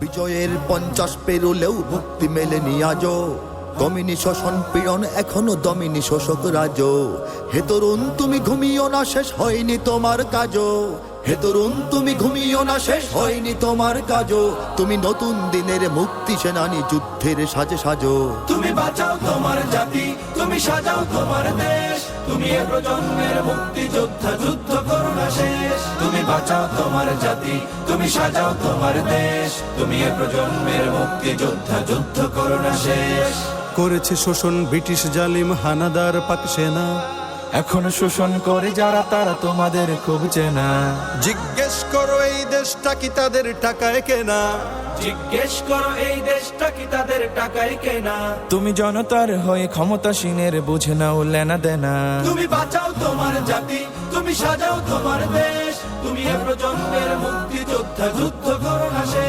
বিজয়ের 50 পেরোলেও মুক্তি মেলেনি আজও, কমিনি শোষণ পীড়ন এখনো দমিনি শোষক রাজ। হে তরুণ তুমি ঘুমিও না, শেষ হয়নি তোমার কাজও। হে তরুণ তুমি ঘুমিও না, শেষ হয়নি তোমার কাজও। তুমি নতুন দিনের মুক্তি সেনানী, যুদ্ধের সাজে সাজো। তুমি বাঁচাও তোমার জাতি, তুমি সাজাও তোমার দেশ। তুমি এ প্রজন্মের মুক্তি যোদ্ধা, যুদ্ধ করো না শেষ। তুমি বাঁচাও তোমার জাতি, তুমি সাজাও তোমার দেশ। তুমি এ প্রজন্মের মুক্তি যোদ্ধা, যুদ্ধ করো না শেষ। করেছে শোষণ ব্রিটিশ জালিম হানাদার পাক সেনা, এখন শোষণ করে যারা তারা তোমাদের খুব চেনা। জিজ্ঞেস করো এই দেশটা কি তাদের টাকায় কেনা। জিজ্ঞেস করো এই দেশটা কি তাদের টাকায় কেনা। তুমি জনতার হয়ে ক্ষমতাসীনের বুঝে নাও লেনা দেনা। তুমি বাঁচাও তোমার জাতি, তুমি সাজাও তোমার দেশ। তুমি এ প্রজন্মের মুক্তি যোদ্ধা, যুদ্ধ করো না শেষ।